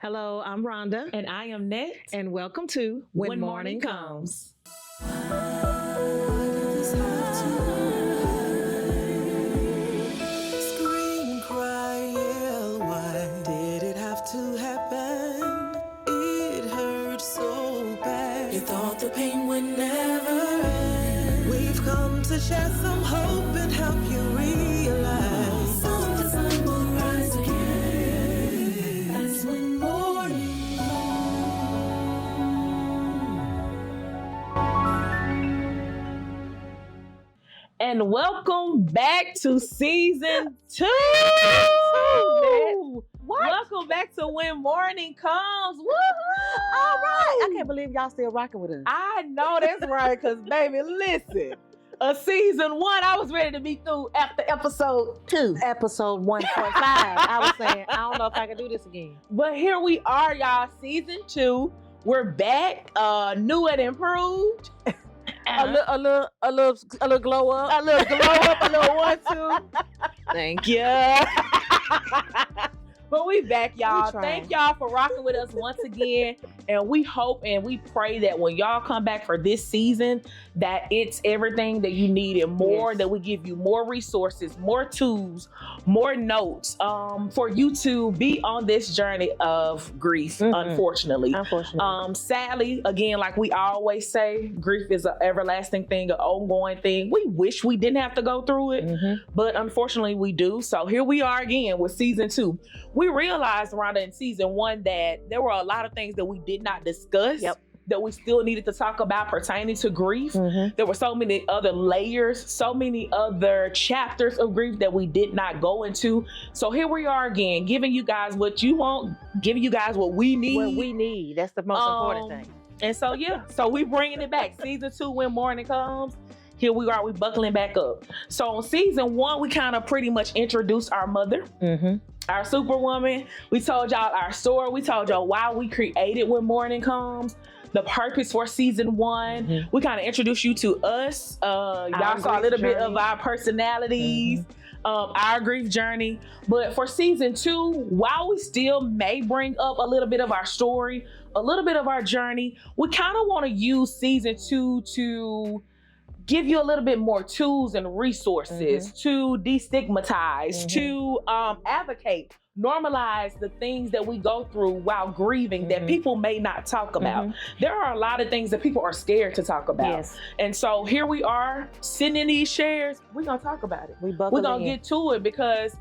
Hello, I'm Rhonda, And I am Net. and welcome to When Morning Comes. Scream, cry, yell, why did it have to happen? It hurt so bad. You thought the pain would never end. We've come to share some hope and help you realize the sun will rise again. That's when morning. And welcome back to season 2. What? Welcome back to When Morning Comes. Woo! All right. I can't believe y'all still rocking with us. I know that's right, because baby, listen. Season 1, I was ready to be through after episode 2. Episode 1.5. I was saying, I don't know if I can do this again. But here we are, y'all. Season 2. We're back, new and improved. A little glow up. A little glow up, a little 1-2. Thank you. But we back, y'all. Thank y'all for rocking with us once again. And we hope and we pray that when y'all come back for this season, that it's everything that you need and more, that we give you more resources, more tools, more notes for you to be on this journey of grief, unfortunately. Sadly, again, like we always say, grief is an everlasting thing, an ongoing thing. We wish we didn't have to go through it, but unfortunately we do. So here we are again with season 2. We realized, Rhonda, in season 1 that there were a lot of things that we did not discuss. That we still needed to talk about pertaining to grief. There were so many other layers, so many other chapters of grief that we did not go into. So here we are again, giving you guys what you want, giving you guys what we need. What we need. That's the most important thing. And so, so we bringing it back. Season 2, When Morning Comes. Here we are, we buckling back up. So on season 1, we kind of pretty much introduced our mother. Our superwoman. We told y'all our story. We told y'all why we created When Morning Comes, the purpose for season 1. We kind of introduced you to us. Y'all saw a little bit of our personalities, our grief journey. But for season 2, while we still may bring up a little bit of our story, a little bit of our journey, we kind of want to use season 2 to give you a little bit more tools and resources to destigmatize, to advocate, normalize the things that we go through while grieving that people may not talk about. There are a lot of things that people are scared to talk about. And so here we are sitting in these chairs, we're gonna talk about it. We're gonna get to it because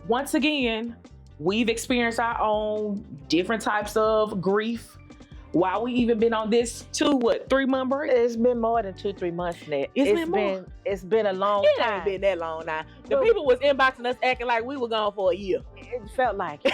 once again, we've experienced our own different types of grief. While we even been on this 3-month break? It's been more than 2-3 months now. It's been a long time. It ain't been that long now. The people was inboxing us acting like we were gone for a year. It felt like it.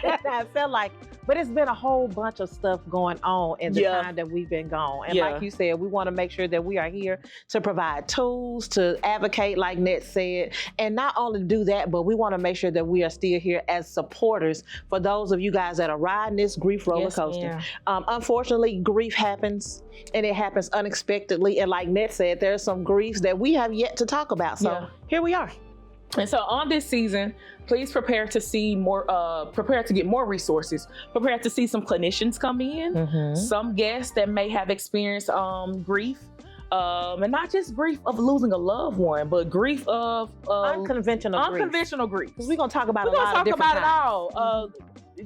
It felt like, but it's been a whole bunch of stuff going on in the time that we've been gone. And like you said, we want to make sure that we are here to provide tools, to advocate, like Net said, and not only do that, but we want to make sure that we are still here as supporters for those of you guys that are riding this grief roller coaster. Unfortunately, grief happens and it happens unexpectedly. And like Net said, there's some griefs that we have yet to talk about. So here we are. And so on this season, please prepare to see more, prepare to get more resources, prepare to see some clinicians come in, some guests that may have experienced grief, and not just grief of losing a loved one, but grief of unconventional grief. Because we're going to talk about a lot of different it all.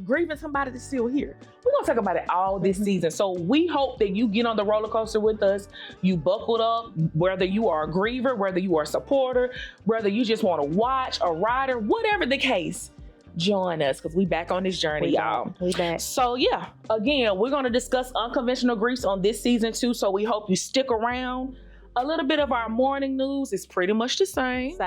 Grieving somebody that's still here. We're gonna talk about it all this season. So we hope that you get on the roller coaster with us. You buckled up, whether you are a griever, whether you are a supporter, whether you just want to watch, a rider, whatever the case, join us because we back on this journey, y'all. We back. So again, we're gonna discuss unconventional griefs on this season too. So we hope you stick around. A little bit of our morning news is pretty much the same.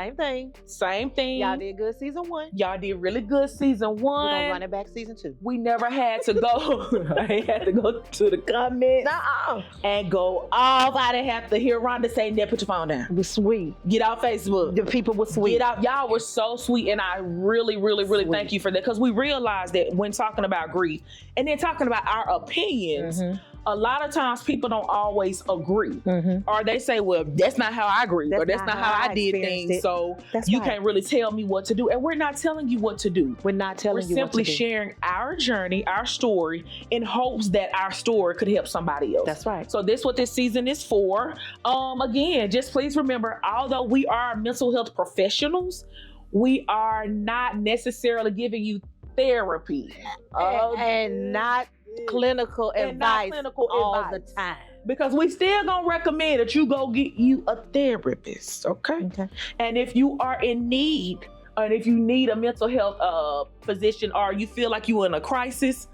Same thing. Y'all did good season 1. Y'all did really good season 1. We're gonna run it back season 2. We never had to go. I had to go to the comments and go off. I didn't have to hear Rhonda say, "Net, put your phone down." It was sweet. Get off Facebook. The people were sweet. Get out. Y'all were so sweet, and I really, really, really thank you for that because we realized that when talking about grief and then talking about our opinions. a lot of times people don't always agree. Or they say, well, that's not how I agree, or that's not how I did things. So you can't really tell me what to do. And we're not telling you what to do. We're not telling you what to do. We're simply sharing our journey, our story, in hopes that our story could help somebody else. That's right. So this what this season is for. Again, just please remember, although we are mental health professionals, we are not necessarily giving you therapy. And not clinical advice all the time. Because we still gonna recommend that you go get you a therapist, okay? And if you are in need, and if you need a mental health physician, or you feel like you're in a crisis,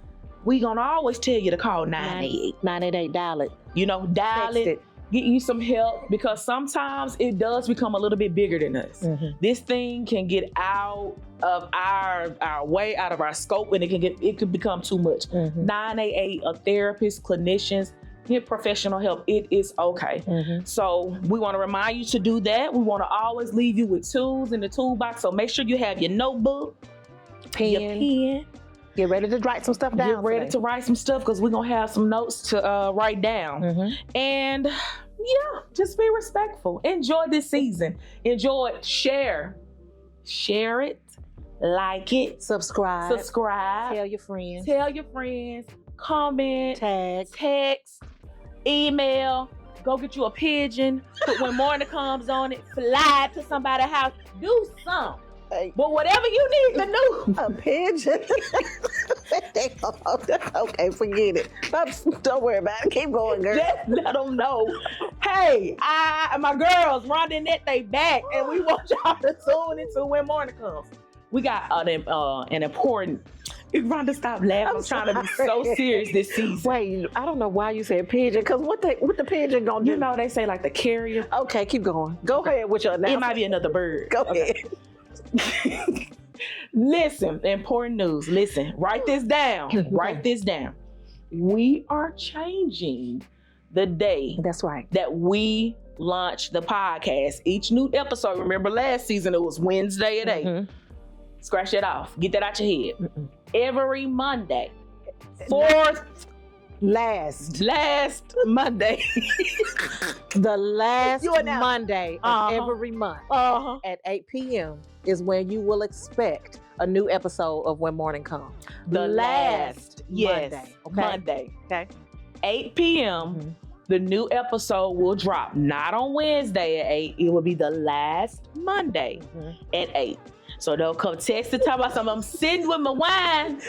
we gonna always tell you to call 988. 988, dial it. You know, dial it. Get you some help, because sometimes it does become a little bit bigger than us. This thing can get out of our way, out of our scope, and it could become too much. 988, a therapist, clinicians, get professional help. It is okay. So we want to remind you to do that. We want to always leave you with tools in the toolbox. So make sure you have your notebook, your pen. Get ready to write some stuff down. Get ready to write some stuff, because we're going to have some notes to write down. And yeah, just be respectful. Enjoy this season. Enjoy it. Share it. Like it. Subscribe. Tell your friends. Comment. Text. Email. Go get you a pigeon. Put When Mourning Comes on it. Fly to somebody's house. Do something. But whatever you need to do. A pigeon? Okay, forget it. Don't worry about it. Keep going, girl. Just let them know. Hey, my girls, Rhonda and Net, they back, and we want y'all to tune into When Mourning Comes. We got an important... Rhonda, stop laughing. I'm trying to be so serious this season. Wait, I don't know why you said pigeon, because what the pigeon gonna do? You know, they say like the carrier. Okay, keep going. Go ahead with your announcement. It might be another bird. Go ahead. Listen, important news. Listen, write this down. Write this down. We are changing the day. That's right. That we launch the podcast. Each new episode. Remember last season it was Wednesday at 8. Scratch that off. Get that out your head. Every Monday. Last Monday. The last Monday of every month at 8 p.m. is when you will expect a new episode of When Mourning Comes. The last Monday. Okay? Monday. Okay. 8 p.m. The new episode will drop. Not on Wednesday at 8. It will be the last Monday at 8. So they'll come text and talk about something. I'm sitting with my wine.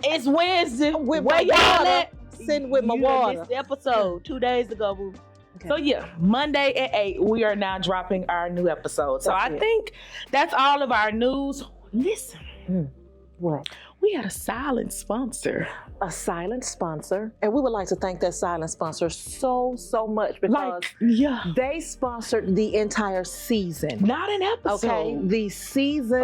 It's Wednesday. Where y'all at? Sitting with my water. Missed the episode 2 days ago, boo. Okay. So yeah, Monday at 8, we are now dropping our new episode. So I think that's all of our news. Listen. What? We had a silent sponsor. A silent sponsor. And we would like to thank that silent sponsor so much, because they sponsored the entire season. Not an episode. Okay, the season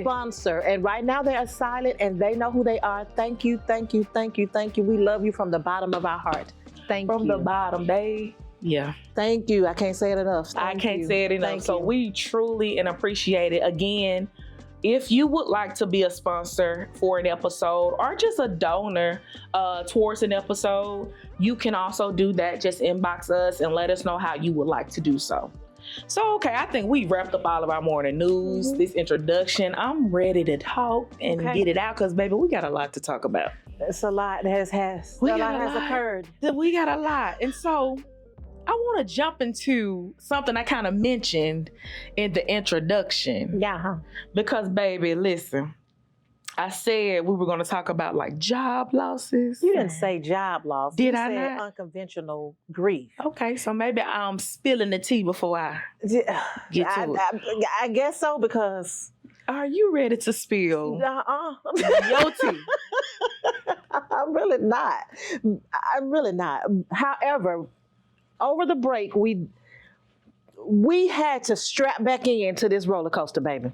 sponsor. And right now they are silent and they know who they are. Thank you. We love you from the bottom of our heart. Thank you. From the bottom, Thank you. I can't say it enough. I can't say it enough. So we truly and appreciate it. Again, if you would like to be a sponsor for an episode or just a donor towards an episode, you can also do that. Just inbox us and let us know how you would like to do so. So, okay, I think we wrapped up all of our morning news, this introduction. I'm ready to talk and get it out, because, baby, we got a lot to talk about. It's a lot that has occurred. We got a lot. And so I want to jump into something I kind of mentioned in the introduction. Because, baby, listen, I said we were going to talk about like job losses. You didn't say job loss. Did you I said not? Unconventional grief. Okay, so maybe I'm spilling the tea before I get to it. I guess so, because... Are you ready to spill your tea? I'm really not. However, over the break, we had to strap back into this roller coaster, baby.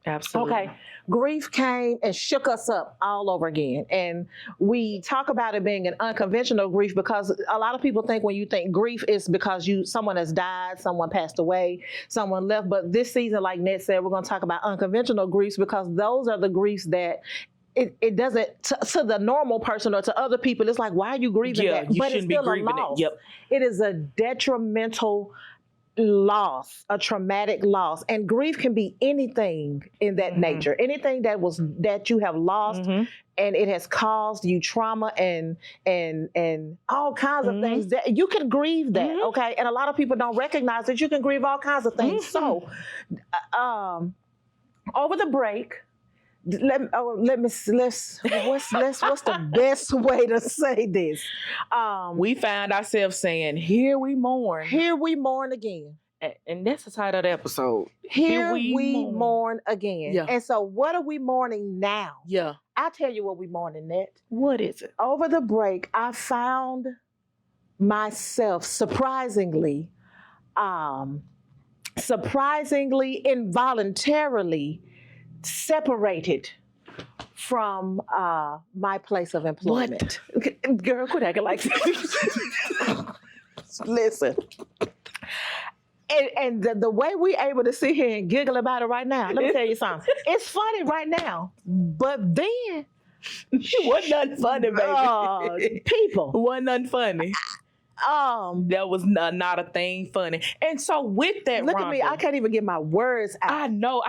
Absolutely. Okay. Grief came and shook us up all over again. And we talk about it being an unconventional grief, because a lot of people think when you think grief is because someone has died, someone passed away, someone left. But this season, like Ned said, we're going to talk about unconventional griefs, because those are the griefs that it doesn't, to the normal person or to other people, it's like, why are you grieving that? You but shouldn't it's still be grieving a loss. it. Yep. It is a detrimental loss, a traumatic loss. And grief can be anything in that nature, anything that you have lost and it has caused you trauma and all kinds of things that you can grieve that. Okay. And a lot of people don't recognize that you can grieve all kinds of things. So, over the break, what's the best way to say this? We found ourselves saying, "Here we mourn." Here we mourn again. And that's the title of the episode. Here we mourn again. Yeah. And so what are we mourning now? Yeah. I'll tell you what we mourning, Net. What is it? Over the break, I found myself surprisingly, involuntarily separated from my place of employment. What? Girl, quit acting like that. Listen. And the way we able to sit here and giggle about it right now, let me tell you something. It's funny right now, but then wasn't nothing funny, baby. People wasn't nothing funny. That was not a thing funny. And so with that, look Rhonda, at me, I can't even get my words out. I know.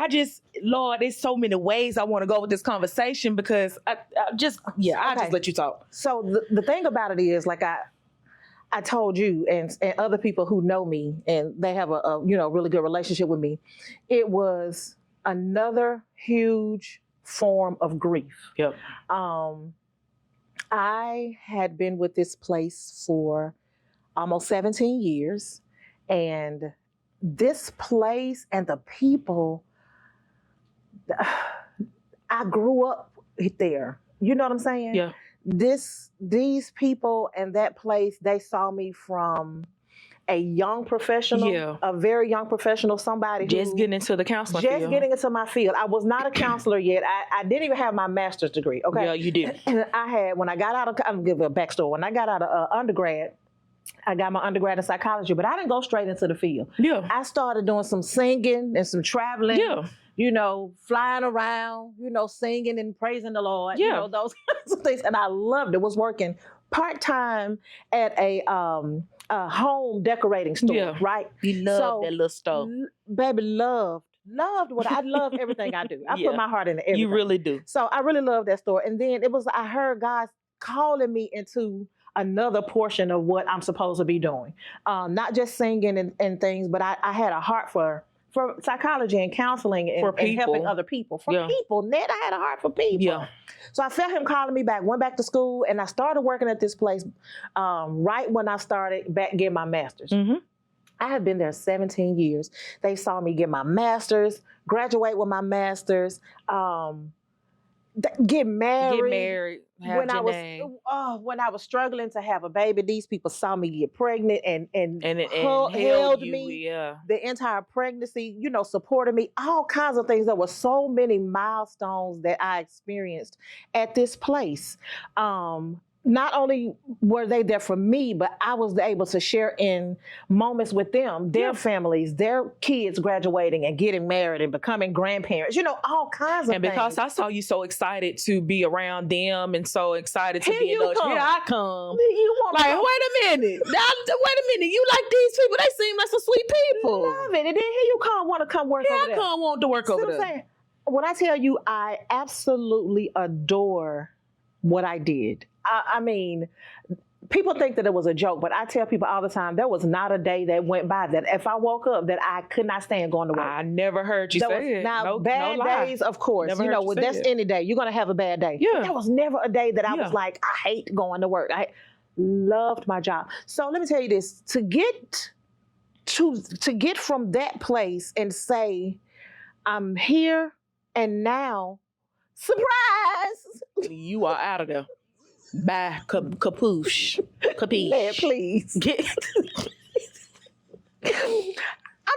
Lord, there's so many ways I want to go with this conversation because I just let you talk. So the thing about it is, like I told you and other people who know me and they have a really good relationship with me, it was another huge form of grief. Yep. I had been with this place for almost 17 years, and this place and the people, I grew up there. You know what I'm saying? Yeah. These people and that place, they saw me from a young professional, a very young professional, somebody just getting into the counseling field. Just getting into my field. I was not a counselor yet. I didn't even have my master's degree. Okay. Yeah, you did. And I had, when I got out of, I'm gonna give you a backstory. When I got out of undergrad, I got my undergrad in psychology, but I didn't go straight into the field. Yeah. I started doing some singing and some traveling. Yeah. Flying around, singing and praising the Lord. Yeah. Those kinds of things. And I loved it. Was working part-time at a home decorating store, right? You loved that little store. Baby, loved what I love everything I do. I put my heart into everything. You really do. So I really love that store. And then I heard God calling me into another portion of what I'm supposed to be doing. Not just singing and things, but I had a heart for psychology and counseling and helping other people. People. Ned, I had a heart for people. Yeah. So I felt him calling me back, went back to school, and I started working at this place right when I started back getting my master's. Mm-hmm. I had been there 17 years. They saw me get my master's, graduate with my master's, get married. When I was struggling to have a baby, these people saw me get pregnant and held me the entire pregnancy, supported me, all kinds of things. There were so many milestones that I experienced at this place. Not only were they there for me, but I was able to share in moments with them, their families, their kids graduating and getting married and becoming grandparents, all kinds of things. And because I saw you so excited to be around them and so excited to be in here I come. You want wait a minute. You like these people. They seem like some sweet people. Love it. And then here you come, want to come work over there. I come want to work over there. When I tell you, I absolutely adore what I did. I mean, people think that it was a joke, but I tell people all the time, there was not a day that went by that if I woke up that I could not stand going to work. I never heard you say it. Now, bad days, of course, that's any day. You're going to have a bad day. Yeah. There was never a day that I was like, I hate going to work. I loved my job. So let me tell you this, to get from that place and say, I'm here and now, surprise! You are out of there. Bye, capiche. Man, please. I'm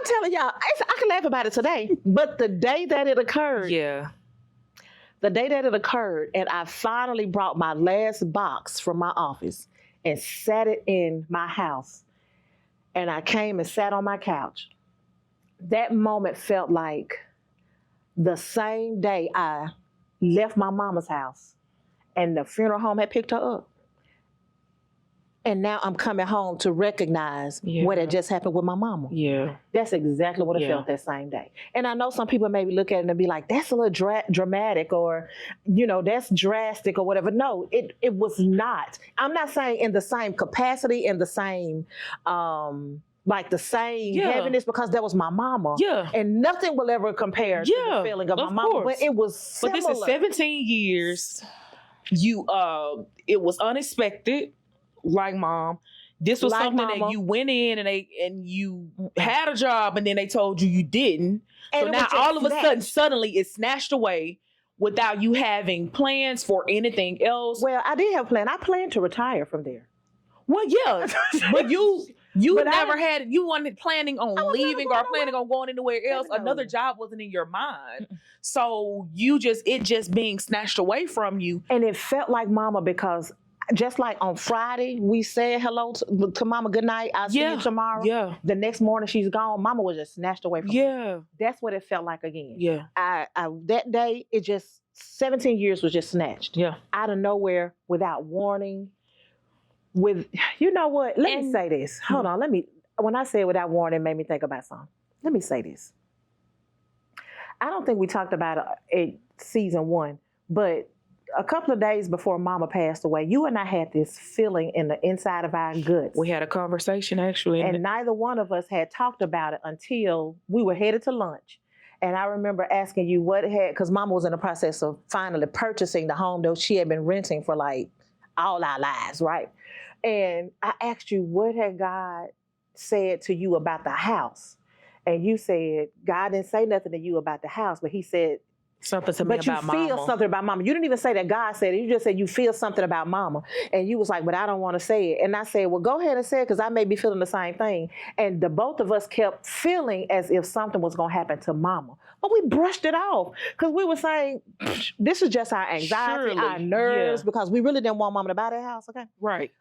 telling y'all, I can laugh about it today, but the day that it occurred, and I finally brought my last box from my office and sat it in my house, and I came and sat on my couch. That moment felt like the same day I left my mama's house and the funeral home had picked her up. And now I'm coming home to recognize what had just happened with my mama. Yeah. That's exactly what I felt that same day. And I know some people maybe look at it and be like, that's a little dramatic, or, that's drastic or whatever. No, it was not. I'm not saying in the same capacity, in the same, the same heaviness, because that was my mama. Yeah. And nothing will ever compare to the feeling of my mama. But it was similar. But this is 17 years. It was unexpected. Like mom, this was something that you went in and you had a job, and then they told you didn't. And so now all of a sudden, suddenly it's snatched away without you having plans for anything else. Well, I did have a plan. I planned to retire from there. Well, yeah, but you never had. You weren't planning on leaving or planning on going anywhere else. Another job wasn't in your mind, so it just being snatched away from you, and it felt like mama because. Just like on Friday, we said hello to mama, good night, I'll see you tomorrow. Yeah. The next morning she's gone. Mama was just snatched away from me. That's what it felt like again. Yeah. I that day, 17 years was just snatched. Yeah. Out of nowhere, without warning. You know what? Let me say this. Hold on. When I say without warning, it made me think about something. Let me say this. I don't think we talked about it season 1, but a couple of days before mama passed away, you and I had this feeling in the inside of our guts. We had a conversation actually. And neither one of us had talked about it until we were headed to lunch. And I remember asking you because mama was in the process of finally purchasing the home that she had been renting for like all our lives, right? And I asked you, what had God said to you about the house? And you said, God didn't say nothing to you about the house, but he said, something to me about mama. But you feel something about mama. You didn't even say that God said it. You just said you feel something about mama. And you was like, but I don't want to say it. And I said, well, go ahead and say it because I may be feeling the same thing. And the both of us kept feeling as if something was going to happen to mama. But we brushed it off because we were saying, this is just our anxiety, our nerves, because we really didn't want mama to buy that house, okay? Right.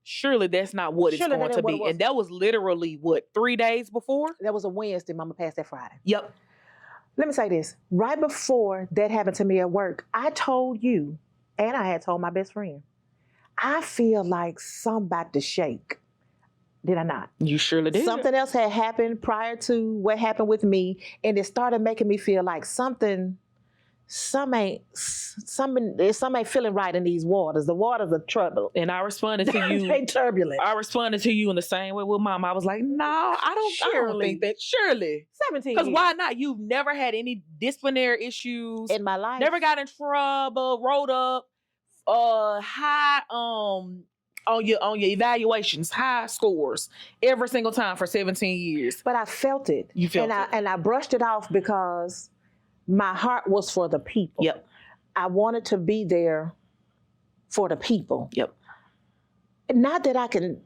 Surely that's not what it's going to be. And that was literally, 3 days before? That was a Wednesday. Mama passed that Friday. Yep. Let me say this. Right before that happened to me at work, I told you, and I had told my best friend, I feel like something about to shake. Did I not? You surely did. Something else had happened prior to what happened with me, and it started making me feel like something ain't feeling right in these waters. The waters are troubled. And I responded to you. They turbulent. I responded to you in the same way with mom. I was like, no, I don't think that. Surely. 17 Because why not? You've never had any disciplinary issues. In my life. Never got in trouble, rolled up, high, on your evaluations, high scores every single time for 17 years. But I felt it. You felt it. And I brushed it off because my heart was for the people. Yep. I wanted to be there for the people. Yep. Not that I can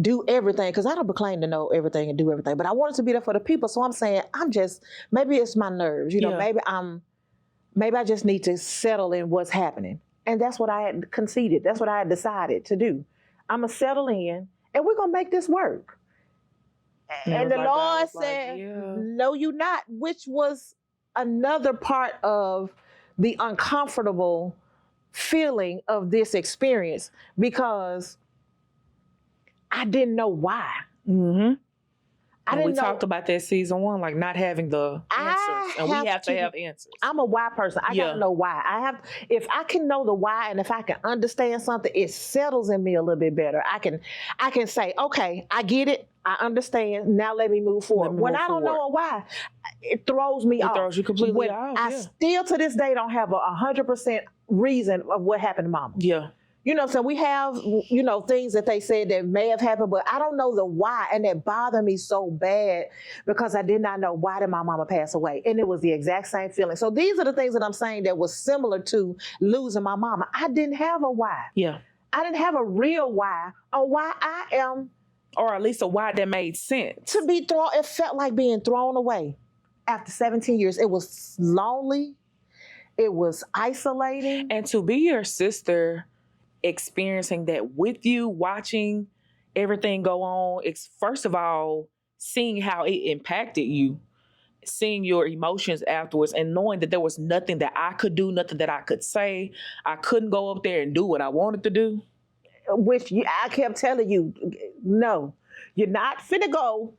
do everything, because I don't proclaim to know everything and do everything, but I wanted to be there for the people. So I'm saying, maybe it's my nerves. Maybe I just need to settle in what's happening. And that's what I had conceded. That's what I had decided to do. I'm going to settle in and we're going to make this work. And the Lord said, no, you not, which was another part of the uncomfortable feeling of this experience, because I didn't know why. Mm-hmm. We talked about that season 1, like not having the answers, and we have to have answers. I'm a why person. I gotta know why. If I can know the why, and if I can understand something, it settles in me a little bit better. I can say, okay, I get it. I understand. Now let me move forward. When I don't know why, it throws me off. It throws you completely off. I still to this day don't have 100% reason of what happened to mama. Yeah. So we have, things that they said that may have happened, but I don't know the why. And it bothered me so bad because I did not know why did my mama pass away. And it was the exact same feeling. So these are the things that I'm saying that was similar to losing my mama. I didn't have a why. Yeah. I didn't have a real why, or why I am. Or at least a why that made sense. To be thrown, it felt like being thrown away after 17 years. It was lonely. It was isolating. And to be your sister, experiencing that with you, watching everything go on, it's first of all seeing how it impacted you. seeing your emotions afterwards and knowing that there was nothing that I could do, nothing that I could say. I couldn't go up there and do what I wanted to do. Which I kept telling you, no, you're not finna go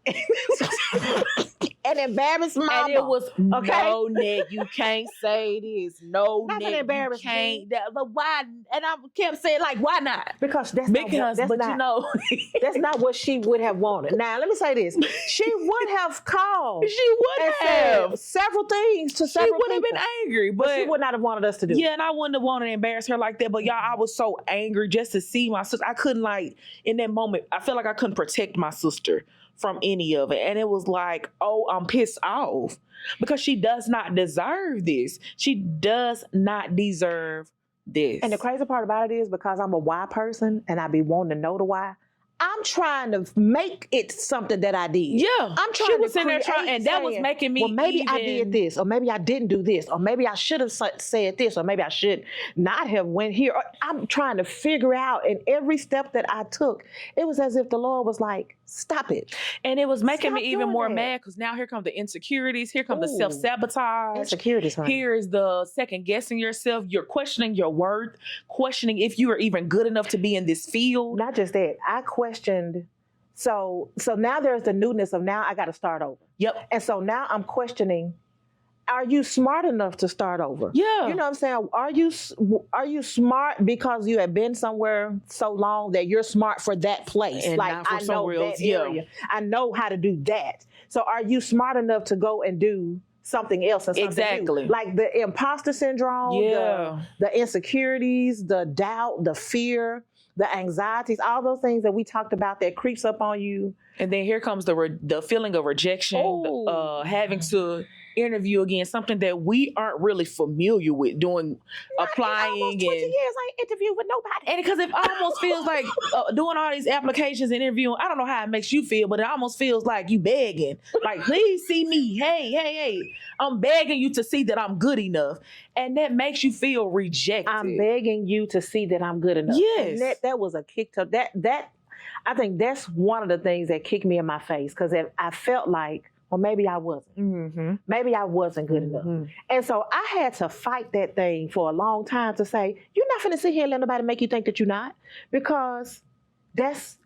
and embarrass mama. And it was, no, Nick, you can't say this. No, not Nick, embarrass you can't. But why? And I kept saying, like, why not? Because that's you know. That's not what she would have wanted. Now, let me say this. She would have called. She would have. Several things to several people. She would have been angry. But she would not have wanted us to do. Yeah, and I wouldn't have wanted to embarrass her like that. But y'all, I was so angry just to see my sister. I couldn't, like, in that moment, I felt like I couldn't protect my sister from any of it. And it was like, oh, I'm pissed off because she does not deserve this. She does not deserve this. And the crazy part about it is because I'm a why person and I be wanting to know the why, I'm trying to make it something that I did. Yeah. I'm trying to there trying, and that was making me, well, maybe I did this, or maybe I didn't do this, or maybe I should have said this, or maybe I should not have went here. I'm trying to figure out, and every step that I took, it was as if the Lord was like, stop it. And it was making me even more mad because now here come the insecurities, here come the self-sabotage. Insecurities, honey. Here is the second guessing yourself. You're questioning your worth, questioning if you are even good enough to be in this field. Not just that, I questioned. So now there's the newness of now I got to start over. Yep. And so now I'm questioning, are you smart enough to start over? Yeah. You know what I'm saying? Are you smart because you have been somewhere so long that you're smart for that place? And like, not for I know somewhere that else. area. Yeah. I know how to do that. So are you smart enough to go and do something else? And something exactly. new? Like the imposter syndrome, the insecurities, the doubt, the fear, the anxieties, all those things that we talked about that creeps up on you. And then here comes the feeling of rejection, having to interview again, something that we aren't really familiar with doing, applying. Almost 20 years I ain't interviewed with nobody. And because it almost feels like doing all these applications and interviewing, I don't know how it makes you feel, but it almost feels like you begging. Like, please see me. Hey, I'm begging you to see that I'm good enough. And that makes you feel rejected. I'm begging you to see that I'm good enough. Yes. And that was a kick to that. I think that's one of the things that kicked me in my face because I felt like, well, maybe I wasn't. Mm-hmm. Maybe I wasn't good enough. And so I had to fight that thing for a long time to say, you're not finna sit here and let nobody make you think that you're not, because that's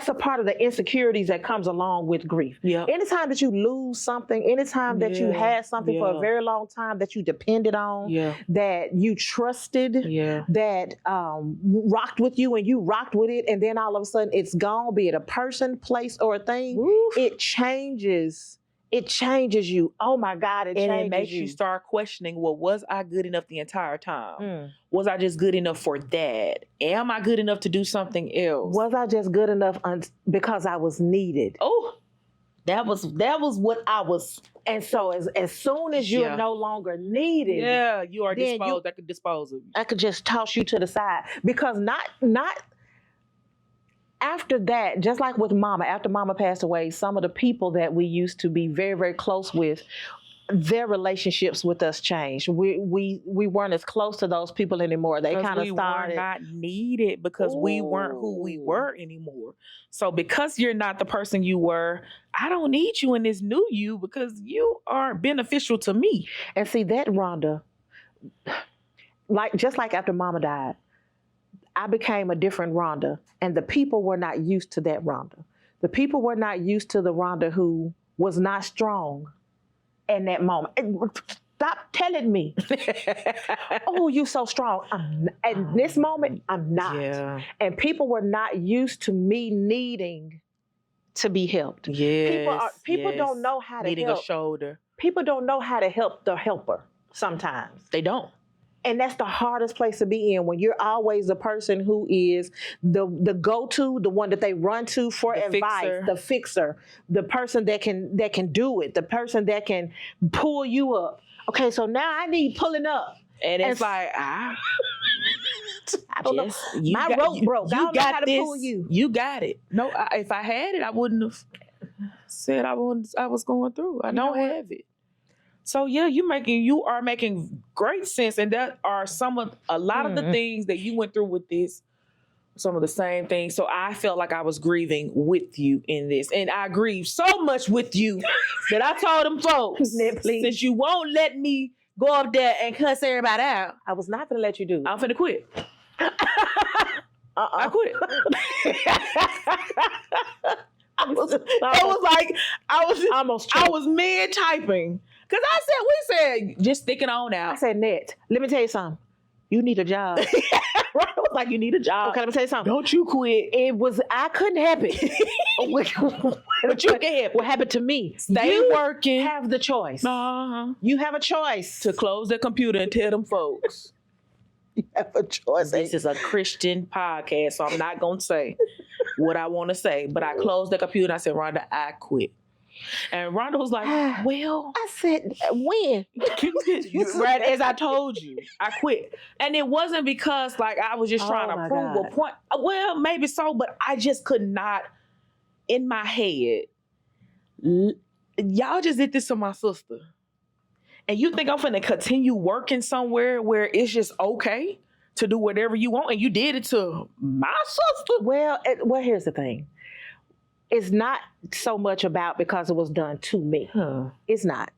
a part of the insecurities that comes along with grief. Yep. Anytime that you lose something, anytime that you had something for a very long time that you depended on, that you trusted, that rocked with you and you rocked with it, and then all of a sudden it's gone, be it a person, place, or a thing, it changes. It changes you. Oh my God, it changes you. And it makes you start questioning, well, was I good enough the entire time? Was I just good enough for that? Am I good enough to do something else? Was I just good enough because I was needed? Oh, that was what I was. And so as soon as you're no longer needed, you are disposed. I could dispose of you. I could just toss you to the side, because not after that, just like with Mama, after Mama passed away, some of the people that we used to be very, very close with, their relationships with us changed. We weren't as close to those people anymore. They kind of started. We were not needed because we weren't who we were anymore. So because you're not the person you were, I don't need you in this new you because you aren't beneficial to me. And see that, Rhonda, just like after Mama died, I became a different Rhonda, and the people were not used to that Rhonda. The people were not used to the Rhonda who was not strong in that moment. Stop telling me, oh, you so strong. At this moment, I'm not. Yeah. And people were not used to me needing to be helped. People don't know how to needing help. A shoulder. People don't know how to help the helper sometimes. They don't. And that's the hardest place to be in, when you're always the person who is the go-to, the one that they run to for advice, the fixer, the person that can do it, the person that can pull you up. Okay, so now I need pulling up. And it's like, I don't know. My rope broke. I don't know how to pull you. You got it. No, if I had it, I wouldn't have said I was going through. I don't have it. So yeah, you are making great sense, and that are a lot of the things that you went through with this. some of the same things. So I felt like I was grieving with you in this. And I grieved so much with you that I told them folks, since you won't let me go up there and cuss everybody out, I was not going to let you do it. I'm finna quit. I quit. I was mid typing. Cause we said, just sticking on out. I said, Net, let me tell you something. You need a job. Right? I was like, you need a job. Okay, let me tell you something. Don't you quit. I couldn't help it. But you can help. What happened to me? Stay working. You have the choice. Uh-huh. You have a choice. To close the computer and tell them folks. You have a choice. This is a Christian podcast, so I'm not going to say what I want to say. But I closed the computer and I said, Rhonda, I quit. And Rhonda was like, well. I said, when? Right as I told you, I quit. And it wasn't because like I was just trying to prove a point. Well, maybe so, but I just could not, in my head, y'all just did this to my sister. And you think I'm finna continue working somewhere where it's just okay to do whatever you want? And you did it to my sister? Well, here's the thing. It's not so much about because it was done to me. It's not.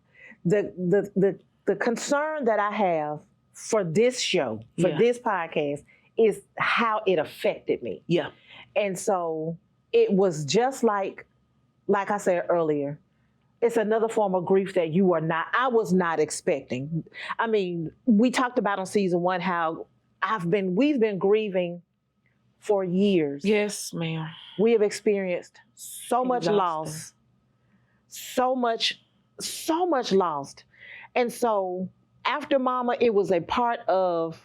The concern that I have for this show, for this podcast, is how it affected me. Yeah. And so it was just like I said earlier, it's another form of grief that I was not expecting. I mean, we talked about on season 1 how we've been grieving for years. Yes, ma'am. We have experienced so much loss, so much lost. And so after Mama, it was a part of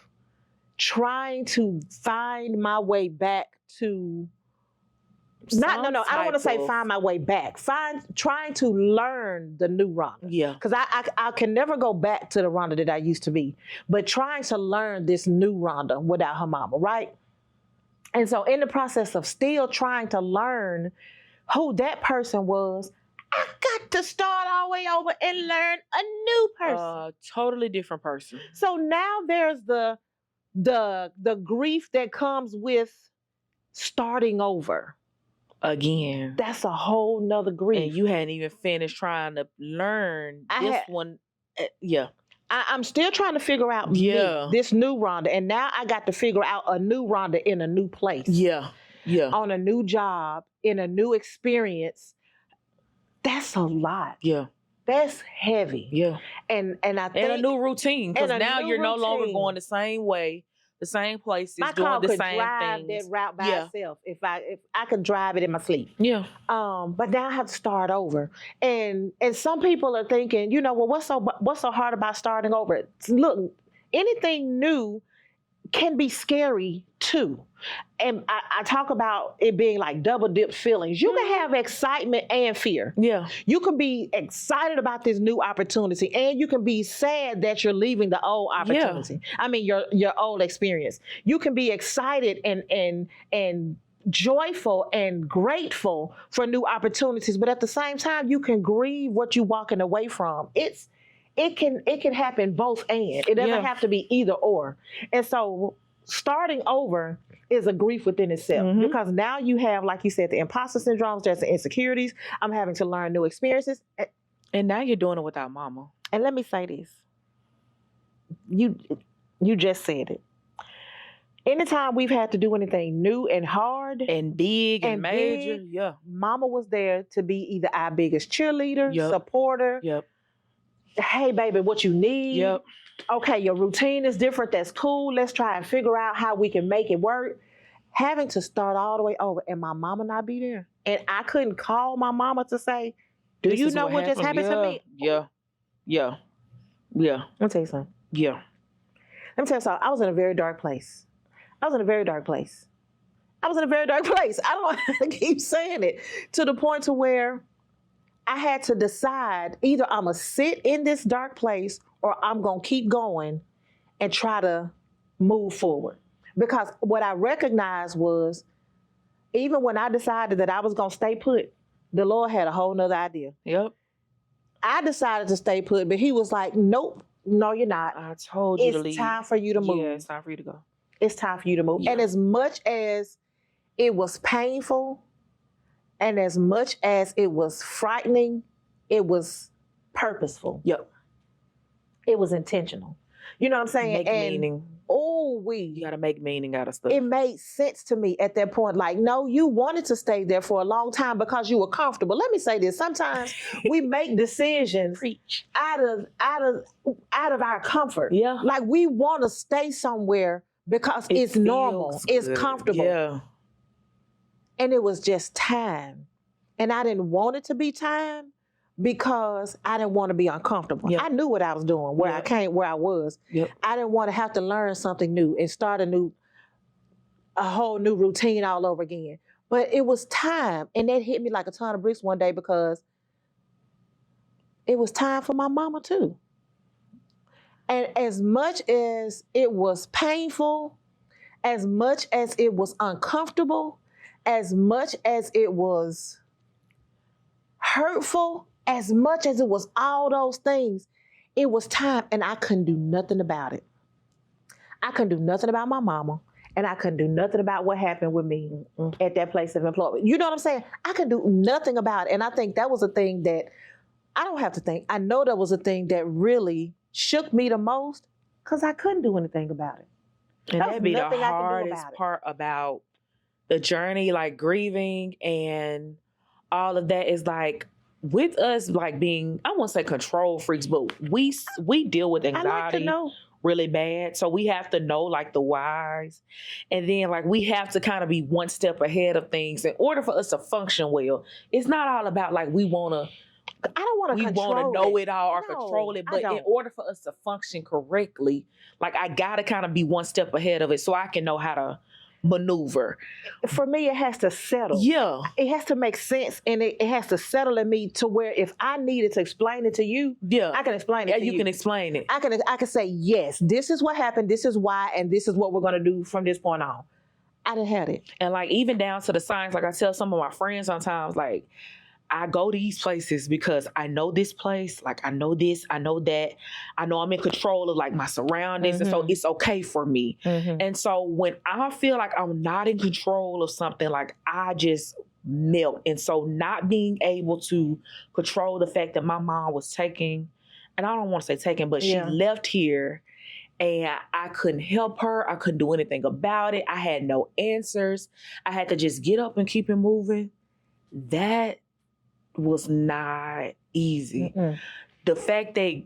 trying to find my way back to I don't want to say find my way back. Trying to learn the new Rhonda. Yeah. Because I can never go back to the Rhonda that I used to be. But trying to learn this new Rhonda without her mama, right? And so in the process of still trying to learn who that person was, I got to start all the way over and learn a new person. Totally different person. So now there's the grief that comes with starting over. Again. That's a whole nother grief. And you hadn't even finished trying to learn one. I'm still trying to figure out this new Rhonda. And now I got to figure out a new Rhonda in a new place. Yeah. Yeah. On a new job, in a new experience. That's a lot. Yeah. That's heavy. Yeah. And I think. And a new routine. Because now you're no longer going the same way, the same places, doing the same things. My car could drive that route by itself if I could drive it in my sleep. Yeah. But now I have to start over. And some people are thinking, well, what's so hard about starting over? Look, anything new can be scary too. And I talk about it being like double dip feelings. You can have excitement and fear. Yeah. You can be excited about this new opportunity and you can be sad that you're leaving the old opportunity. Yeah. I mean, your old experience. You can be excited and joyful and grateful for new opportunities, but at the same time, you can grieve what you're walking away from. It can happen both and. It doesn't have to be either or. And so starting over is a grief within itself because now you have, like you said, the imposter syndromes, there's the insecurities. I'm having to learn new experiences. And now you're doing it without Mama. And let me say this. You just said it. Anytime we've had to do anything new and hard and big and major, Mama was there to be either our biggest cheerleader, supporter. Yep. Hey, baby, what you need. Yep. Okay, your routine is different. That's cool. Let's try and figure out how we can make it work. Having to start all the way over and my mama not be there. And I couldn't call my mama to say, do you know what just happened to me? Yeah. Yeah. Yeah. Let me tell you something. Yeah. Let me tell you something. I was in a very dark place. I don't want to keep saying it. To the point to where I had to decide either I'm going to sit in this dark place or I'm going to keep going and try to move forward. Because what I recognized was, even when I decided that I was going to stay put, the Lord had a whole nother idea. Yep. I decided to stay put, but he was like, nope, no, you're not. I told you to leave. It's time for you to move. Yeah, it's time for you to go. It's time for you to move. Yeah. And as much as it was painful, and as much as it was frightening, it was purposeful. Yep. It was intentional. You know what I'm saying? Make meaning. You got to make meaning out of stuff. It made sense to me at that point. Like, no, you wanted to stay there for a long time because you were comfortable. Let me say this. Sometimes we make decisions out of our comfort. Yeah. Like, we want to stay somewhere because it's normal. It's comfortable. Yeah. And it was just time. And I didn't want it to be time because I didn't want to be uncomfortable. Yep. I knew what I was doing, where I was. Yep. I didn't want to have to learn something new and start a whole new routine all over again. But it was time. And that hit me like a ton of bricks one day because it was time for my mama too. And as much as it was painful, as much as it was uncomfortable, as much as it was hurtful, as much as it was all those things, it was time, and I couldn't do nothing about it. I couldn't do nothing about my mama, and I couldn't do nothing about what happened with me at that place of employment. You know what I'm saying? I could do nothing about it, and I think that was a thing that, I don't have to think, I know that was a thing that really shook me the most because I couldn't do anything about it. And that'd be the hardest part about the journey, like grieving and all of that is like, with us like being, I won't say control freaks, but we deal with anxiety really bad. So we have to know like the whys. And then like we have to kind of be one step ahead of things in order for us to function well. It's not all about like we want to know it all or control it. But in order for us to function correctly, like I got to kind of be one step ahead of it so I can know how to maneuver. For me, it has to settle. Yeah. It has to make sense, and it has to settle in me to where if I needed to explain it to you, I can explain it to you. Yeah, you can explain it. I can say, yes, this is what happened, this is why, and this is what we're going to do from this point on. I didn't have it. And like even down to the signs, like I tell some of my friends sometimes, like, I go to these places because I know this place, like I know this, I know that, I know I'm in control of like my surroundings, and so it's okay for me. And so when I feel like I'm not in control of something, like I just melt. And so not being able to control the fact that my mom was taking, and I don't want to say taking, but she left here and I couldn't help her. I couldn't do anything about it. I had no answers. I had to just get up and keep it moving. That was not easy. The fact that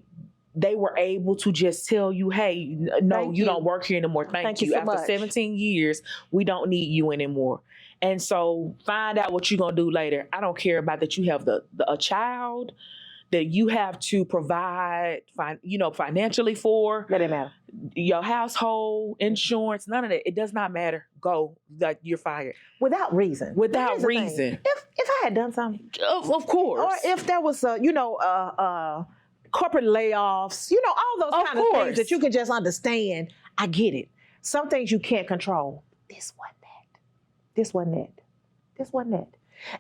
they were able to just tell you, hey, no, you don't work here anymore. Thank you. So After much. 17 years, we don't need you anymore. And so find out what you're going to do later. I don't care about that you have a child that you have to provide, financially for. That didn't matter. Your household, insurance, none of that. It does not matter. Go. Like, you're fired. Without reason. Without reason. If I had done something. Of course. Or if there was corporate layoffs, all those kind of things that you can just understand. I get it. Some things you can't control. This wasn't that. This wasn't that. This wasn't that.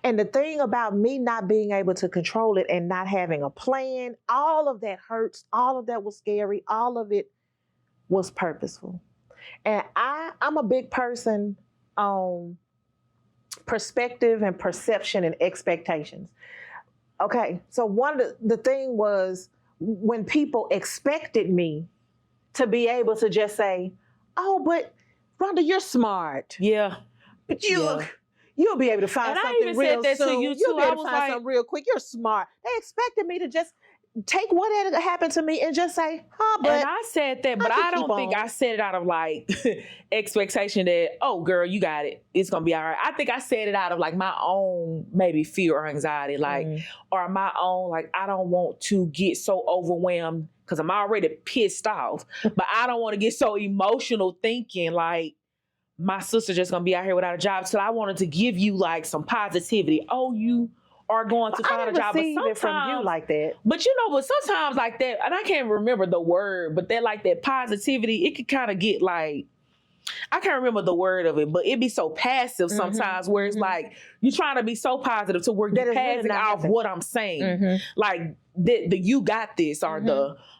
And the thing about me not being able to control it and not having a plan, all of that hurts. All of that was scary. All of it was purposeful. And I'm a big person on perspective and perception and expectations. Okay, so one of the thing was when people expected me to be able to just say, oh, but Rhonda, you're smart. Yeah. But you'll be able to find something real soon. I even said that to you too. You'll be able to find something real quick. You're smart. They expected me to just take what had happened to me and just say, but. And I said that, but I don't think I said it out of like expectation that, oh girl, you got it. It's going to be all right. I think I said it out of like my own maybe fear or anxiety, like, or my own, like, I don't want to get so overwhelmed because I'm already pissed off, but I don't want to get so emotional thinking like, my sister just gonna be out here without a job. So I wanted to give you like some positivity. Oh, you are going to find a job. But sometimes, it from you like that. But but sometimes like that, and I can't remember the word, but that like that positivity, it could kind of get like, I can't remember the word of it, but it'd be so passive sometimes where it's like, you're trying to be so positive to where you're passing off what I'm saying. Like the you got this or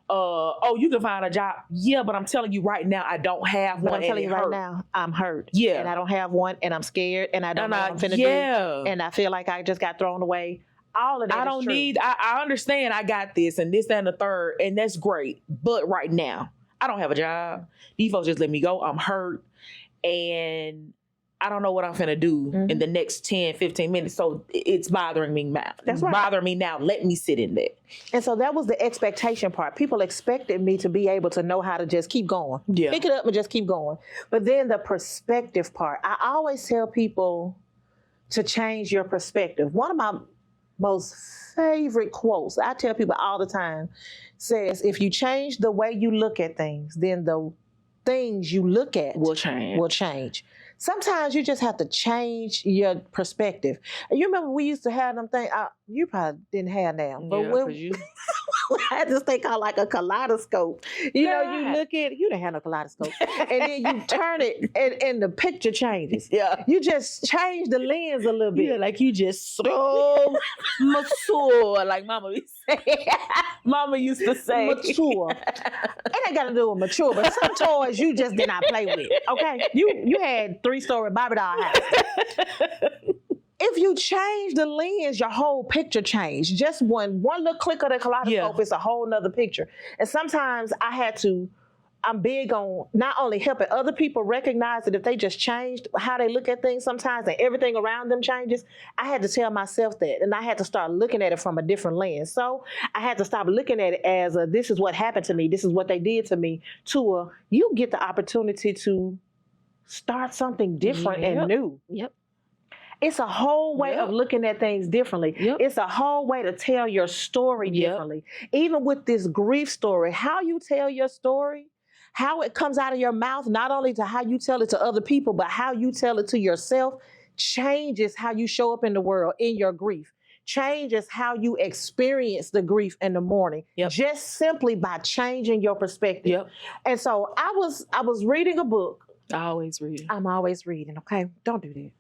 oh, you can find a job. Yeah, but I'm telling you right now, I don't have one. But I'm telling you right now, I'm hurt. Yeah. And I don't have one, and I'm scared, and I don't know what I'm finna do. And I feel like I just got thrown away. All of that is true. I understand I got this and this, that, and the third, and that's great. But right now, I don't have a job. These folks just let me go. I'm hurt. And I don't know what I'm finna do in the next 10, 15 minutes. So it's bothering me now. That's right. Bothering me now. Let me sit in that. And so that was the expectation part. People expected me to be able to know how to just keep going. Yeah. Pick it up and just keep going. But then the perspective part. I always tell people to change your perspective. One of my most favorite quotes, I tell people all the time, says, if you change the way you look at things, then the things you look at will change. Sometimes you just have to change your perspective. You remember we used to have them things, you probably didn't have them, but when we had this thing called like a kaleidoscope. You know, you look at it, you didn't have no kaleidoscope. And then you turn it and the picture changes. Yeah. You just change the lens a little bit. Yeah, like you just so mature, like Mama used to say. Mama used to say. Mature. It ain't got to do with mature, but some toys you just did not play with, okay? You had 3-story Barbie doll house. If you change the lens, your whole picture changed. Just one little click of the kaleidoscope is a whole nother picture. And sometimes I'm big on not only helping other people recognize that if they just changed how they look at things sometimes and everything around them changes, I had to tell myself that. And I had to start looking at it from a different lens. So I had to stop looking at it as this is what happened to me, this is what they did to me, to you get the opportunity to start something different and new. Yep. It's a whole way of looking at things differently. Yep. It's a whole way to tell your story differently. Even with this grief story, how you tell your story, how it comes out of your mouth, not only to how you tell it to other people, but how you tell it to yourself, changes how you show up in the world in your grief. Changes how you experience the grief and the mourning, just simply by changing your perspective. Yep. And so I was reading a book. I always read. I'm always reading, okay? Don't do that.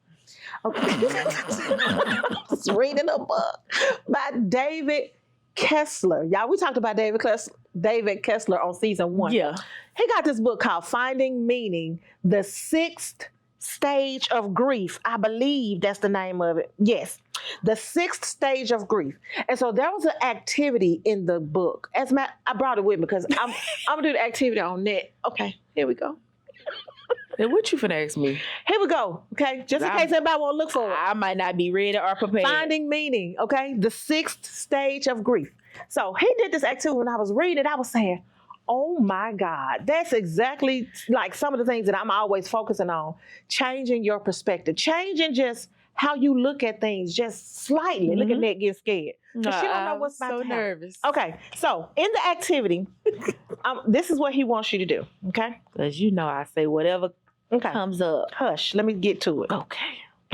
Okay. I was reading a book by David Kessler. Y'all, we talked about David Kessler on season 1. Yeah. He got this book called Finding Meaning, the 6th Stage of Grief. I believe that's the name of it. Yes. The 6th stage of grief. And so there was an activity in the book. I brought it with me because I'm going to do the activity on net. Okay, here we go. And what you finna ask me? Here we go, okay? Just in case everybody want to look for it. I might not be ready or prepared. Finding meaning, okay? The 6th stage of grief. So he did this activity when I was reading. I was saying, oh my God, that's exactly like some of the things that I'm always focusing on. Changing your perspective. Changing just how you look at things just slightly. Mm-hmm. Look at Ned getting scared. Because she don't know what's about to happen. Nervous. Okay, so in the activity, this is what he wants you to do, okay? Because you know I say whatever comes up. Hush, let me get to it.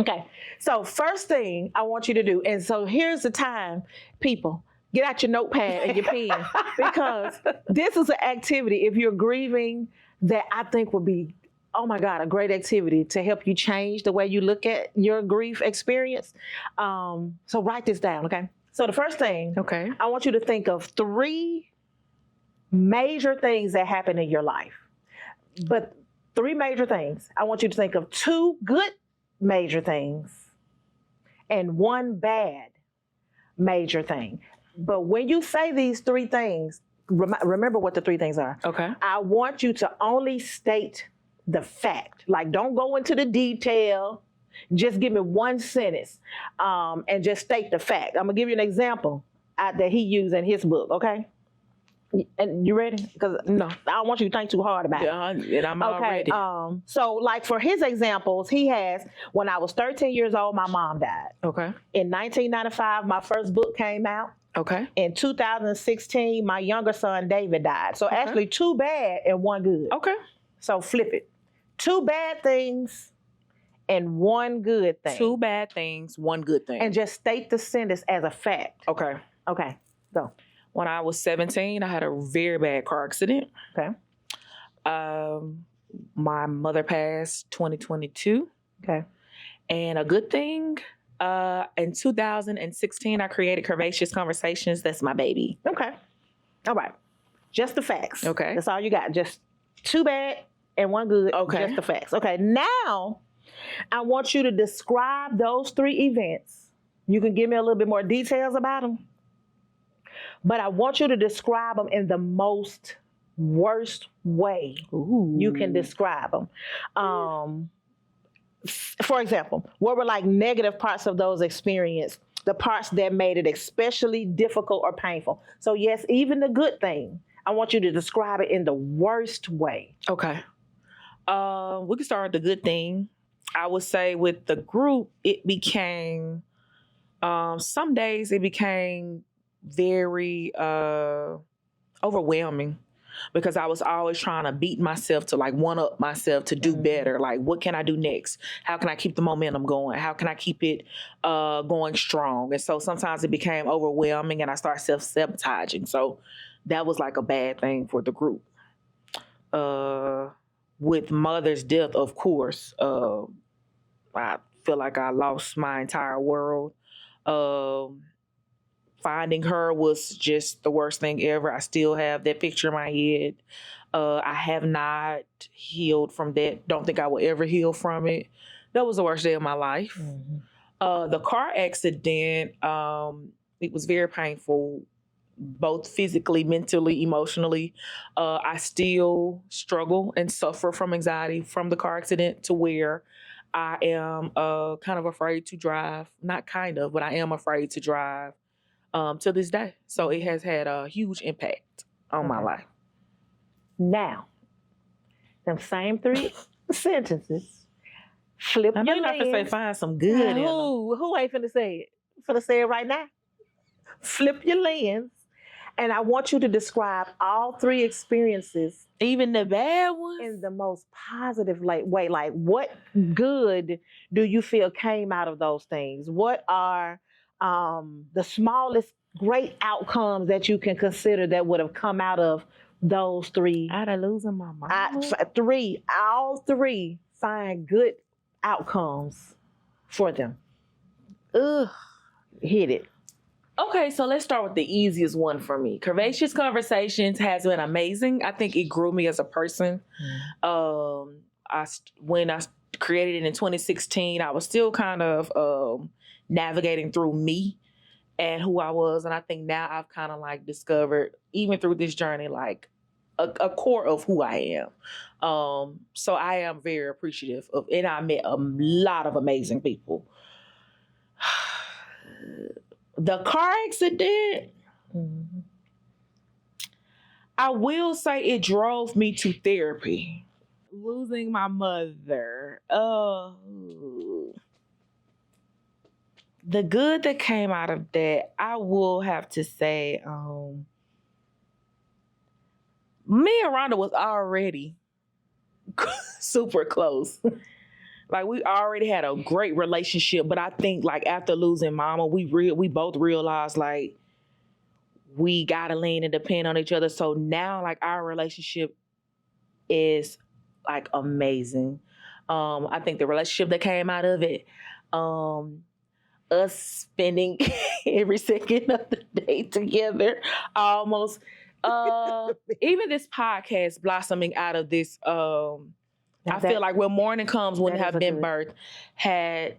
Okay, so first thing I want you to do, and so here's the time, people, get out your notepad and your pen, because this is an activity, if you're grieving, that I think would be, oh my God, a great activity to help you change the way you look at your grief experience. So write this down, okay? So the first thing, I want you to think of 3 major things that happen in your life. But 3 major things. I want you to think of 2 good major things and 1 bad major thing. But when you say these 3 things, remember what the 3 things are. Okay. I want you to only state the fact. Like, don't go into the detail. Just give me 1 sentence and just state the fact. I'm going to give you an example that he used in his book, okay? And you ready? Because no, I don't want you to think too hard about it. And I'm already. So like for his examples, he has, when I was 13 years old, my mom died. Okay. In 1995, my first book came out. Okay. In 2016, my younger son, David, died. So actually 2 bad and 1 good. Okay. So flip it. 2 bad things and 1 good thing. 2 bad things, 1 good thing. And just state the sentence as a fact. Okay. Okay. Go. When I was 17, I had a very bad car accident. Okay. My mother passed 2022. Okay. And a good thing, in 2016, I created Curvaceous Conversations. That's my baby. Okay. All right. Just the facts. Okay. That's all you got. Just 2 bad and 1 good. Okay. Just the facts. Okay. Now, I want you to describe those 3 events. You can give me a little bit more details about them. But I want you to describe them in the most worst way you can describe them. For example, what were like negative parts of those experiences? The parts that made it especially difficult or painful. So yes, even the good thing, I want you to describe it in the worst way. Okay. We can start with the good thing. I would say with the group, it became, some days it became very overwhelming because I was always trying to beat myself to like one up myself to do better. Like, what can I do next? How can I keep the momentum going? How can I keep it going strong? And so sometimes it became overwhelming and I started self-sabotaging. So that was like a bad thing for the group. With mother's death, of course, I feel like I lost my entire world. Finding her was just the worst thing ever. I still have that picture in my head. I have not healed from that. Don't think I will ever heal from it. That was the worst day of my life. The car accident, it was very painful, both physically, mentally, emotionally. I still struggle and suffer from anxiety from the car accident to where I am kind of afraid to drive. Not kind of, but I am afraid to drive. To this day. So it has had a huge impact on my life. Now, them same 3 sentences, flip I know your you're not lens. going to say find some good in them. Who ain't finna say it? Finna say it right now. Flip your lens, and I want you to describe all 3 experiences, even the bad ones, in the most positive way. Like, what good do you feel came out of those things? What are the smallest great outcomes that you can consider that would have come out of those 3? Out of losing my mom. All 3 find good outcomes for them. Hit it. Okay, so let's start with the easiest one for me. Curvaceous Conversations has been amazing. I think it grew me as a person. When I created it in 2016, I was still kind of navigating through me and who I was. And I think now I've kind of like discovered, even through this journey, like a core of who I am. So I am very appreciative of, and I met a lot of amazing people. The car accident, I will say it drove me to therapy. Losing my mother. The good that came out of that, I will have to say, me and Rhonda was already super close. Like, we already had a great relationship, but I think like after losing Mama, we both realized like we gotta lean and depend on each other. So now like our relationship is like amazing. I think the relationship that came out of it, us spending every second of the day together, almost. Even this podcast blossoming out of this. I feel like when Mourning Comes wouldn't have been birthed, had,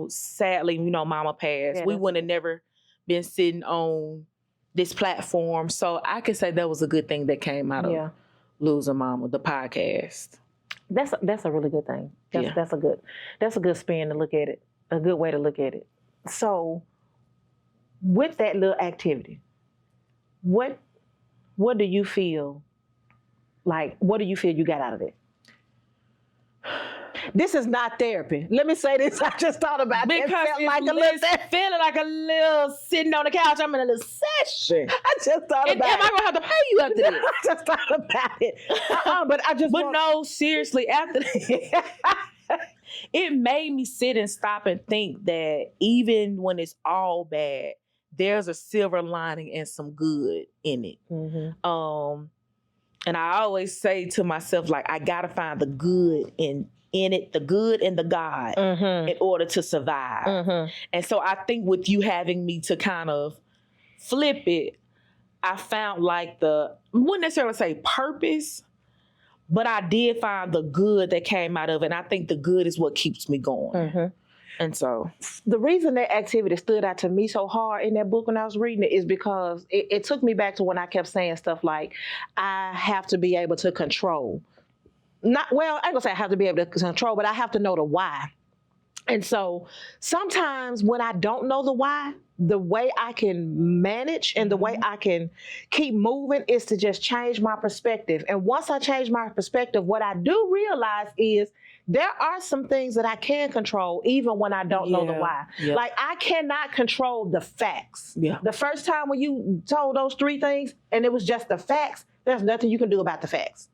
sadly, Mama passed. We wouldn't have never been sitting on this platform. So I could say that was a good thing that came out of losing Mama, the podcast. That's a really good thing. That's a good spin to look at it. A good way to look at it. So with that little activity, what do you feel like? What do you feel you got out of it? This is not therapy. Let me say this. I just thought about it. Because it's feeling like a little sitting on the couch. I'm in a little session. I just thought about it. Am I going to have to pay you after this? I just thought about it. No, seriously, after this, it made me sit and stop and think that even when it's all bad, there's a silver lining and some good in it. Mm-hmm. And I always say to myself, like, I got to find the good in it, the good and the God, in order to survive. And so I think with you having me to kind of flip it, I found like wouldn't necessarily say purpose, but I did find the good that came out of it. And I think the good is what keeps me going. Mm-hmm. And so the reason that activity stood out to me so hard in that book when I was reading it is because it took me back to when I kept saying stuff like, I have to be able to control. I ain't gonna say I have to be able to control, but I have to know the why. And so sometimes when I don't know the why, the way I can manage and the way I can keep moving is to just change my perspective. And once I change my perspective, what I do realize is there are some things that I can control even when I don't know the why. Yep. Like I cannot control the facts. Yeah. The first time when you told those 3 things and it was just the facts, there's nothing you can do about the facts.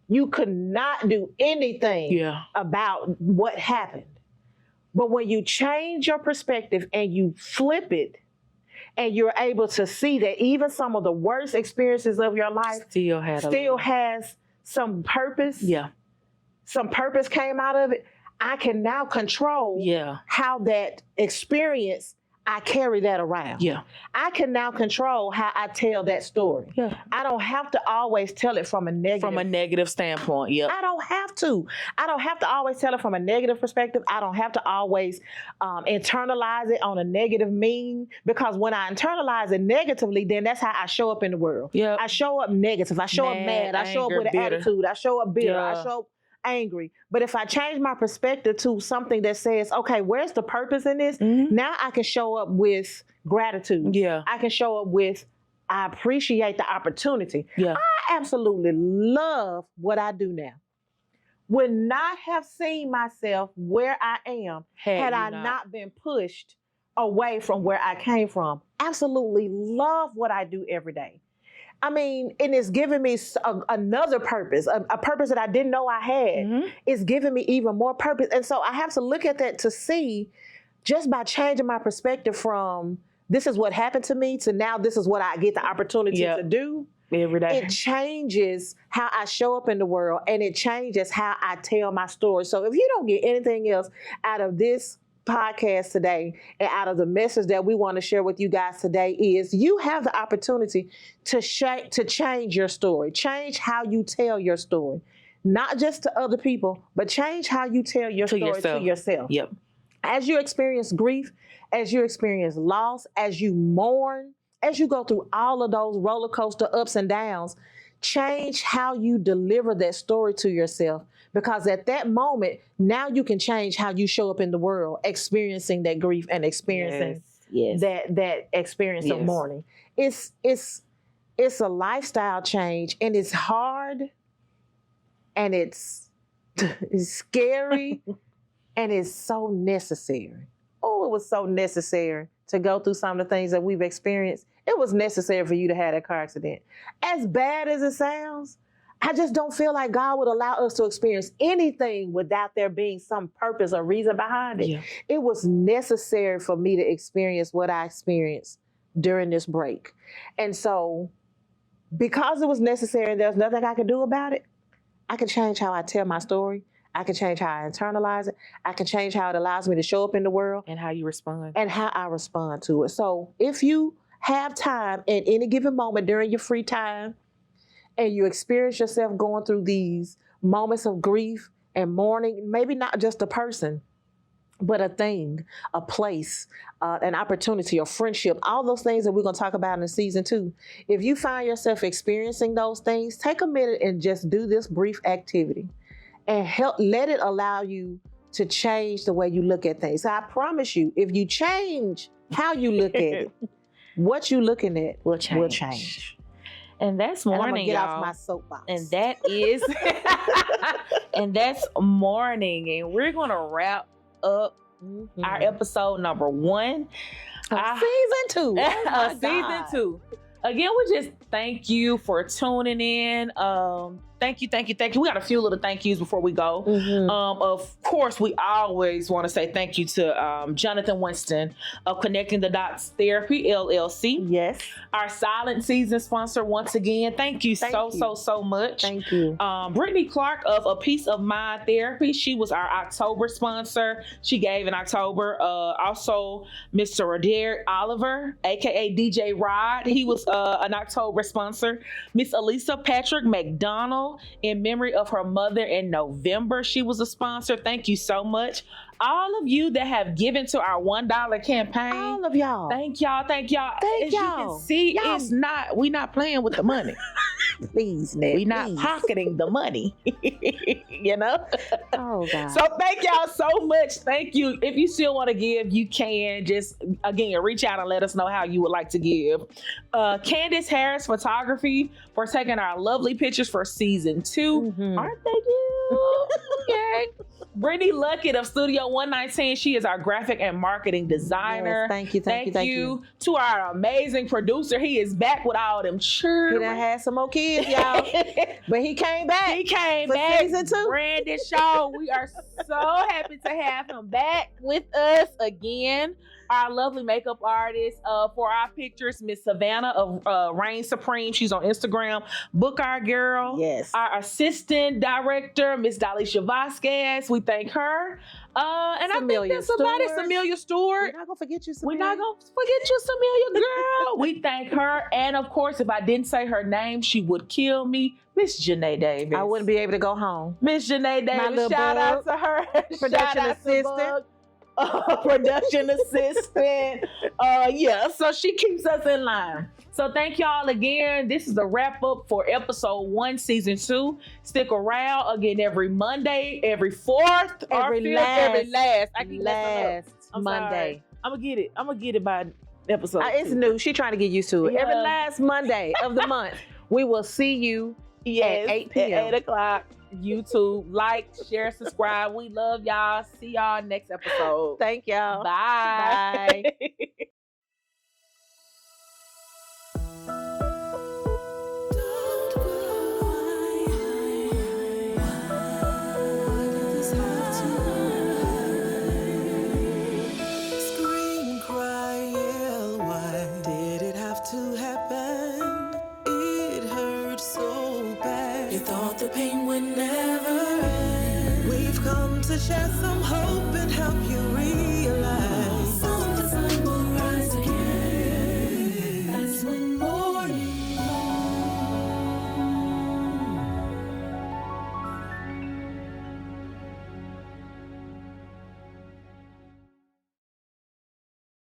You could not do anything about what happened. But when you change your perspective and you flip it, and you're able to see that even some of the worst experiences of your life still has some purpose. Yeah. Some purpose came out of it. I can now control how that experience, I carry that around. Yeah. I can now control how I tell that story. Yeah. I don't have to always tell it from a negative standpoint. Yeah. I don't have to. I don't have to always tell it from a negative perspective. I don't have to always internalize it on a negative mean, because when I internalize it negatively, then that's how I show up in the world. Yeah. I show up negative. I show up mad. I show up with an attitude. I show up bitter. I show up angry. But if I change my perspective to something that says, okay, where's the purpose in this? Mm-hmm. Now I can show up with gratitude. Yeah. I can show up with, I appreciate the opportunity. Yeah. I absolutely love what I do now. Would not have seen myself where I am had I not been pushed away from where I came from. Absolutely love what I do every day. I mean, and it's giving me another purpose, a purpose that I didn't know I had. Mm-hmm. It's giving me even more purpose. And so I have to look at that to see, just by changing my perspective from this is what happened to me to now this is what I get the opportunity to do. Every day. It changes how I show up in the world, and it changes how I tell my story. So if you don't get anything else out of this podcast today and out of the message that we want to share with you guys today, is you have the opportunity to change your story, change how you tell your story, not just to other people, but change how you tell your story to yourself. Yep. As you experience grief, as you experience loss, as you mourn, as you go through all of those roller coaster ups and downs, change how you deliver that story to yourself. Because at that moment, now you can change how you show up in the world, experiencing that grief and experiencing that experience of mourning. It's a lifestyle change, and it's hard, and it's scary, and it's so necessary. Oh, it was so necessary to go through some of the things that we've experienced. It was necessary for you to have that car accident. As bad as it sounds, I just don't feel like God would allow us to experience anything without there being some purpose or reason behind it. Yeah. It was necessary for me to experience what I experienced during this break. And so, because it was necessary and there's nothing I could do about it, I can change how I tell my story. I can change how I internalize it. I can change how it allows me to show up in the world. And how you respond. And how I respond to it. So if you have time at any given moment during your free time, and you experience yourself going through these moments of grief and mourning, maybe not just a person, but a thing, a place, an opportunity, a friendship, all those things that we're going to talk about in season 2. If you find yourself experiencing those things, take a minute and just do this brief activity and let it allow you to change the way you look at things. So I promise you, if you change how you look at it, what you're looking at will change. And that's mourning, and I'm gonna get y'all. Off my soapbox. And that is, and that's mourning. And we're gonna wrap up our episode number 1, season 2, season 2. Again, we just thank you for tuning in. Thank you. We got a few little thank yous before we go. Of course, we always want to say thank you to Jonathan Winston of Connecting the Dots Therapy, LLC. Yes. Our silent season sponsor once again. Thank you so much. Thank you. Brittany Clark of A Peace of Mind Therapy. She was our October sponsor. She gave in October. Also, Mr. Roderick Oliver, aka DJ Rod. He was an October sponsor. Miss Elisa Patrick McDonald, in memory of her mother in November. She was a sponsor. Thank you so much. All of you that have given to our $1 campaign. All of y'all. Thank y'all. Thank As y'all. you can see, we not playing with the money. Please, Ned. We not pocketing the money. You know? Oh, God. So thank y'all so much. Thank you. If you still want to give, you can. Just, again, reach out and let us know how you would like to give. Candace Harris Photography for taking our lovely pictures for season 2. Aren't they cute? Okay. Brittany Luckett of Studio 119. She is our graphic and marketing designer. Yes, thank you. To our amazing producer. He is back with all them children. He done had some more kids, y'all. But he came back. For season 2. Brandon Shaw. We are so happy to have him back with us again. Our lovely makeup artist for our pictures, Miss Savannah of Reign Supreme. She's on Instagram. Book our girl. Yes. Our assistant director, Miss Dalisha Vasquez. We thank her. And I think that's about it. Samelia Stewart. We're not going to forget you, Samelia. We're not going to forget you, Samelia, girl. We thank her. And of course, if I didn't say her name, she would kill me. Miss Janae Davis. I wouldn't be able to go home. Miss Janae Davis. Shout out to her. Production assistant. Production assistant. So she keeps us in line. So thank y'all again. This is the wrap up for episode 1, season 2. Stick around again every Monday, every 4th, every last. I keep last Sorry. Monday. I'm gonna get it by episode. It's new. She trying to get used to it. Yeah. Every last Monday of the month, we will see you at 8 p.m. At 8 o'clock. YouTube, like, share, subscribe. We love y'all. See y'all next episode. Thank y'all. Bye. Scream, cry, yell, why did it have to happen? It hurt so bad. You thought the pain would never end. We've come to share some hope and help you realize